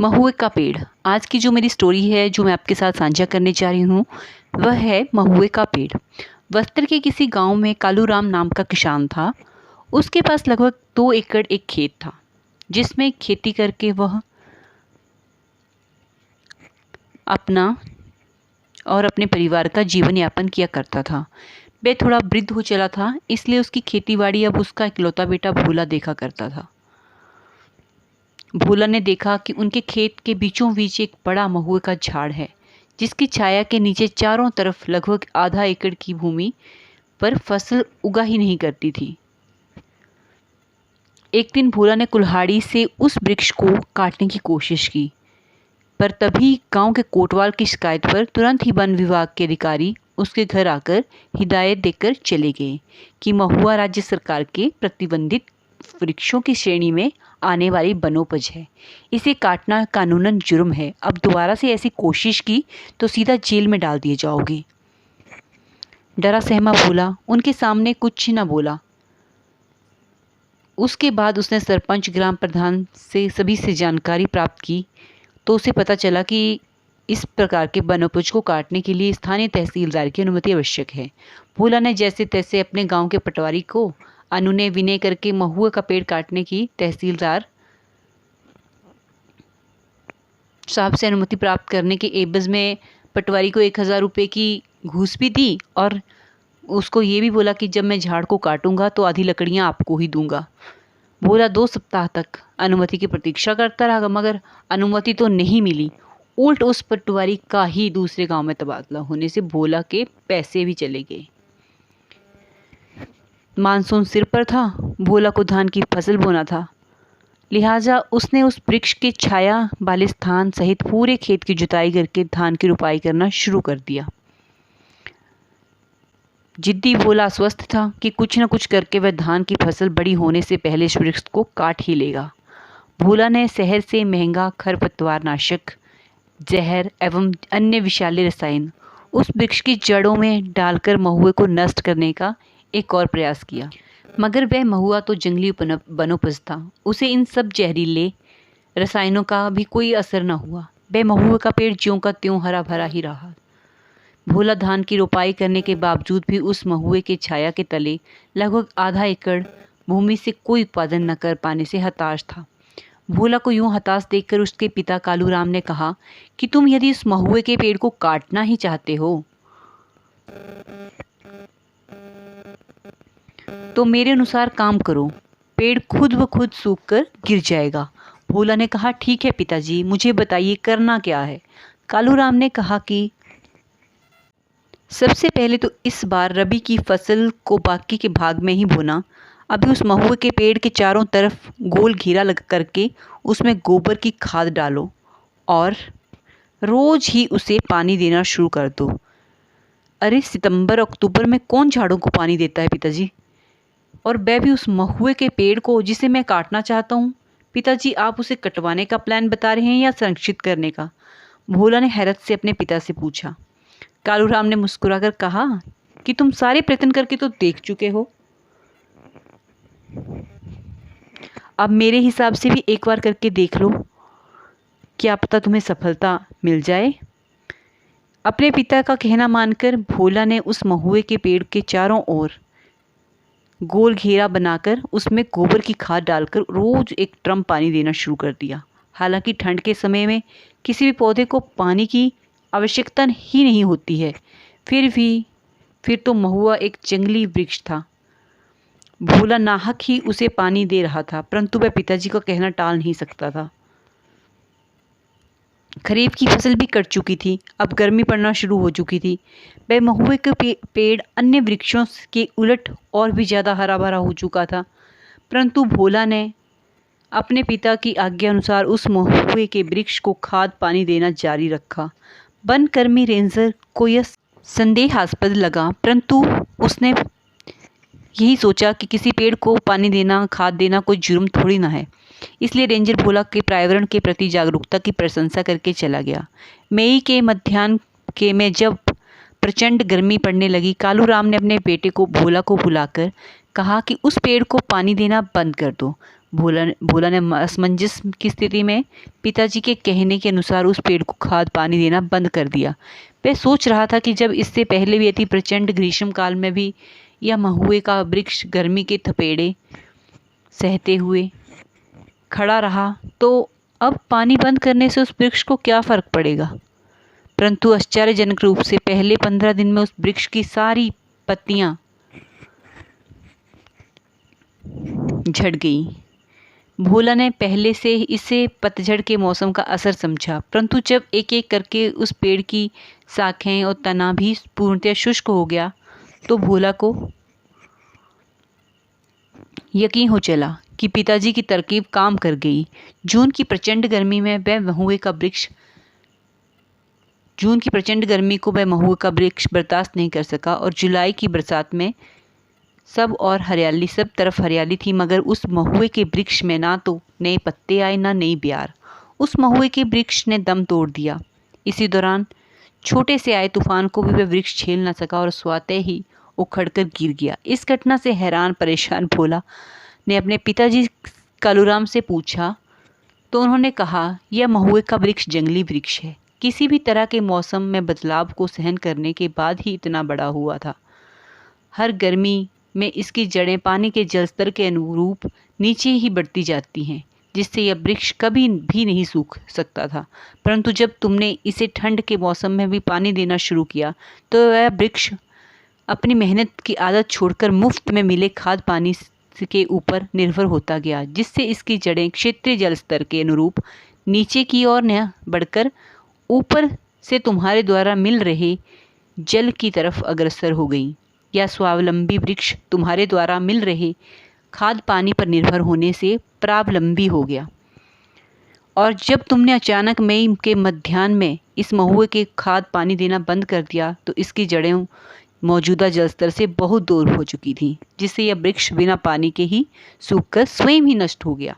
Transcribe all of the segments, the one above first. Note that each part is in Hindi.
महुए का पेड़। आज की जो मेरी स्टोरी है जो मैं आपके साथ साझा करने जा रही हूँ वह है महुए का पेड़। बस्तर के किसी गांव में कालूराम नाम का किसान था। उसके पास लगभग 2 एकड़ एक खेत था जिसमें खेती करके वह अपना और अपने परिवार का जीवन यापन किया करता था। वह थोड़ा वृद्ध हो चला था, इसलिए उसकी खेतीबाड़ी अब उसका इकलौता बेटा भोला देखा करता था। भोला ने देखा कि उनके खेत के बीचों बीच एक बड़ा महुए का झाड़ है जिसकी छाया के नीचे चारों तरफ लगभग आधा एकड़ की भूमि पर फसल उगा ही नहीं करती थी। एक दिन भोला ने कुल्हाड़ी से उस वृक्ष को काटने की कोशिश की, पर तभी गांव के कोतवाल की शिकायत पर तुरंत ही वन विभाग के अधिकारी उसके घर आकर हिदायत देकर चले गए कि महुआ राज्य सरकार के प्रतिबंधित वृक्षों की श्रेणी में आने वाली वनोपज है। इसे काटना कानूनन जुर्म है। अब दोबारा से ऐसी कोशिश की तो सीधा जेल में डाल दिए जाओगे। डरा सहमा भोला उनके सामने कुछ न बोला। उसके बाद उसने सरपंच, ग्राम प्रधान से सभी से जानकारी प्राप्त की तो उसे पता चला कि इस प्रकार के वनोपज को काटने के लिए स्थानीय तहसीलदार की अनुमति आवश्यक है। भोला ने जैसे तैसे अपने गांव के पटवारी को अनुनय विनय करके महुए का पेड़ काटने की तहसीलदार साहब से अनुमति प्राप्त करने के एवज में पटवारी को 1000 रुपये की घूस भी दी और उसको ये भी बोला कि जब मैं झाड़ को काटूंगा तो आधी लकड़ियां आपको ही दूंगा। भोला 2 सप्ताह तक अनुमति की प्रतीक्षा करता रहा, मगर अनुमति तो नहीं मिली। उल्ट उस पटवारी का ही दूसरे गांव में तबादला होने से भोला के पैसे भी चले गए। मानसून सिर पर था। भोला को धान की फसल बोना था, लिहाजा उसने उस वृक्ष के छाया वाले स्थान सहित पूरे खेत की जुताई करके धान की रुपाई करना शुरू कर दिया। जिद्दी भोला आश्वस्त था कि कुछ न कुछ करके वह धान की फसल बड़ी होने से पहले इस वृक्ष को काट ही लेगा। भोला ने शहर से महंगा खरपतवार नाशक, जहर एवं अन्य विषैले रसायन उस वृक्ष की जड़ों में डालकर महुए को नष्ट करने का एक और प्रयास किया, मगर वह महुआ तो जंगली वनोपज था। उसे इन सब जहरीले रसायनों का भी कोई असर न हुआ। वह महुए का पेड़ ज्यों का त्यों हरा भरा ही रहा। भोला धान की रोपाई करने के बावजूद भी उस महुए के छाया के तले लगभग आधा एकड़ भूमि से कोई उत्पादन न कर पाने से हताश था। भोला को यूं हताश देखकर उसके पिता कालूराम ने कहा कि तुम यदि इस महुए के पेड़ को काटना ही चाहते हो तो मेरे अनुसार काम करो, पेड़ खुद ब खुद सूख कर गिर जाएगा। भोला ने कहा, ठीक है पिताजी, मुझे बताइए करना क्या है। कालूराम ने कहा कि सबसे पहले तो इस बार रबी की फसल को बाकी के भाग में ही बोना। अभी उस महुए के पेड़ के चारों तरफ गोल घेरा लगा करके उसमें गोबर की खाद डालो और रोज ही उसे पानी देना शुरू कर दो। अरे सितंबर अक्टूबर में कौन झाड़ों को पानी देता है पिताजी, और वह भी उस महुए के पेड़ को जिसे मैं काटना चाहता हूँ। पिताजी, आप उसे कटवाने का प्लान बता रहे हैं या संरक्षित करने का? भोला ने हैरत से अपने पिता से पूछा। कालूराम ने मुस्कुराकर कहा कि तुम सारे प्रयत्न करके तो देख चुके हो, अब मेरे हिसाब से भी एक बार करके देख लो, क्या पता तुम्हें सफलता मिल जाए। अपने पिता का कहना मानकर भोला ने उस महुए के पेड़ के चारों ओर गोल घेरा बनाकर उसमें गोबर की खाद डालकर रोज एक ड्रम पानी देना शुरू कर दिया। हालांकि ठंड के समय में किसी भी पौधे को पानी की आवश्यकता ही नहीं होती है, फिर तो महुआ एक जंगली वृक्ष था। भोला नाहक ही उसे पानी दे रहा था, परंतु वह पिताजी का कहना टाल नहीं सकता था। खरीफ की फसल भी कट चुकी थी, अब गर्मी पड़ना शुरू हो चुकी थी। वह महुए के पेड़ अन्य वृक्षों के उलट और भी ज़्यादा हरा भरा हो चुका था, परंतु भोला ने अपने पिता की आज्ञा अनुसार उस महुए के वृक्ष को खाद पानी देना जारी रखा। वनकर्मी रेंजर को यह संदेहास्पद लगा, परंतु उसने यही सोचा कि किसी पेड़ को पानी देना, खाद देना कोई जुर्म थोड़ी ना है। इसलिए रेंजर भोला के पर्यावरण के प्रति जागरूकता की प्रशंसा करके चला गया। मई के मध्याह्न के में जब प्रचंड गर्मी पड़ने लगी, कालूराम ने अपने बेटे को भोला को बुलाकर कहा कि उस पेड़ को पानी देना बंद कर दो, भोला ने असमंजस की स्थिति में पिताजी के कहने के अनुसार उस पेड़ को खाद पानी देना बंद कर दिया। वह सोच रहा था कि जब इससे पहले भी अति प्रचंड ग्रीष्म काल में भी यह महुए का वृक्ष गर्मी के थपेड़े सहते हुए खड़ा रहा, तो अब पानी बंद करने से उस वृक्ष को क्या फर्क पड़ेगा। परंतु आश्चर्यजनक रूप से पहले 15 दिन में उस वृक्ष की सारी पत्तियां झड़ गई। भोला ने पहले से इसे पतझड़ के मौसम का असर समझा, परंतु जब एक एक करके उस पेड़ की शाखें और तना भी पूर्णतः शुष्क हो गया, तो भोला को यकीन हो चला कि पिताजी की तरकीब काम कर गई। जून की प्रचंड गर्मी को वह महुए का वृक्ष बर्दाश्त नहीं कर सका और जुलाई की बरसात में सब तरफ हरियाली थी, मगर उस महुए के वृक्ष में ना तो नए पत्ते आए ना नई ब्यार। उस महुए के वृक्ष ने दम तोड़ दिया। इसी दौरान छोटे से आए तूफान को भी वह वृक्ष झेल न सका और स्वतः ही उखड़कर गिर गया। इस घटना से हैरान परेशान भोला ने अपने पिताजी कालूराम से पूछा, तो उन्होंने कहा, यह महुए का वृक्ष जंगली वृक्ष है, किसी भी तरह के मौसम में बदलाव को सहन करने के बाद ही इतना बड़ा हुआ था। हर गर्मी में इसकी जड़ें पानी के जलस्तर के अनुरूप नीचे ही बढ़ती जाती हैं, जिससे यह वृक्ष कभी भी नहीं सूख सकता था। परंतु जब तुमने इसे ठंड के मौसम में भी पानी देना शुरू किया, तो वह वृक्ष अपनी मेहनत की आदत छोड़कर मुफ्त में मिले खाद पानी के ऊपर निर्भर होता गया, जिससे इसकी जड़ें क्षेत्रीय जल स्तर के अनुरूप नीचे की ओर न बढ़कर ऊपर से तुम्हारे द्वारा मिल रहे जल की तरफ अग्रसर हो गई। यह स्वावलंबी वृक्ष तुम्हारे द्वारा मिल रहे खाद पानी पर निर्भर होने से परावलंबी हो गया, और जब तुमने अचानक मई के मध्याह्न में इस महुए के खाद पानी देना बंद कर दिया, तो इसकी जड़ें मौजूदा जल स्तर से बहुत दूर हो चुकी थी, जिससे यह वृक्ष बिना पानी के ही सूखकर स्वयं ही नष्ट हो गया।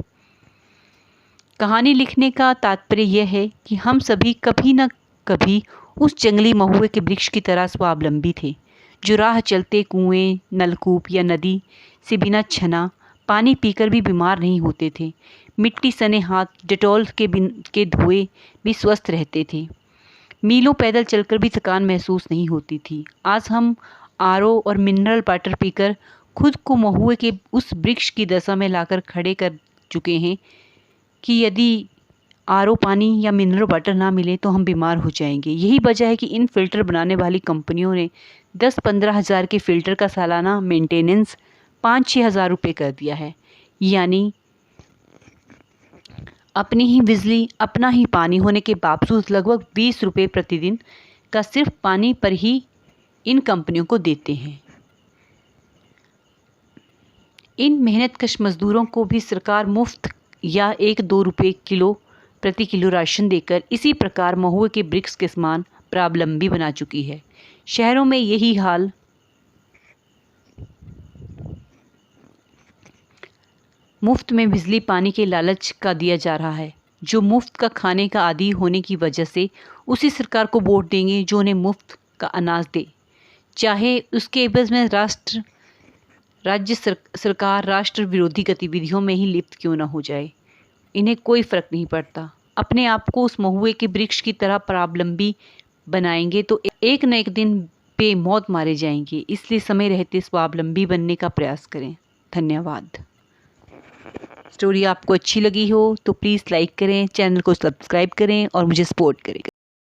कहानी लिखने का तात्पर्य यह है कि हम सभी कभी न कभी उस जंगली महुए के वृक्ष की तरह स्वावलंबी थे, जो राह चलते कुएं, नलकूप या नदी से बिना छना पानी पीकर भी बीमार नहीं होते थे। मिट्टी सने हाथ डेटॉल के धोए भी स्वस्थ रहते थे। मीलों पैदल चलकर भी थकान महसूस नहीं होती थी। आज हम आरओ और मिनरल वाटर पीकर खुद को महुए के उस वृक्ष की दशा में लाकर खड़े कर चुके हैं कि यदि आरओ पानी या मिनरल वाटर ना मिले तो हम बीमार हो जाएंगे। यही वजह है कि इन फ़िल्टर बनाने वाली कंपनियों ने 10-15 हज़ार के फ़िल्टर का सालाना मेंटेनेंस 5-6 हज़ार रुपये कर दिया है। यानी अपनी ही बिजली, अपना ही पानी होने के बावजूद लगभग 20 रुपये प्रतिदिन का सिर्फ पानी पर ही इन कंपनियों को देते हैं। इन मेहनतकश मजदूरों को भी सरकार मुफ्त या 1-2 रुपये प्रति किलो राशन देकर इसी प्रकार महुए के वृक्ष के समान परावलंबी बना चुकी है। शहरों में यही हाल मुफ्त में बिजली पानी के लालच का दिया जा रहा है। जो मुफ्त का खाने का आदी होने की वजह से उसी सरकार को वोट देंगे जो उन्हें मुफ्त का अनाज दे, चाहे उसके एवज में राज्य सरकार राष्ट्र विरोधी गतिविधियों में ही लिप्त क्यों न हो जाए। इन्हें कोई फर्क नहीं पड़ता। अपने आप को उस महुए के वृक्ष की तरह परावलंबी बनाएंगे तो एक न एक दिन बेमौत मारे जाएंगे। इसलिए समय रहते स्वावलंबी बनने का प्रयास करें। धन्यवाद। स्टोरी आपको अच्छी लगी हो तो प्लीज़ लाइक करें, चैनल को सब्सक्राइब करें और मुझे सपोर्ट करें।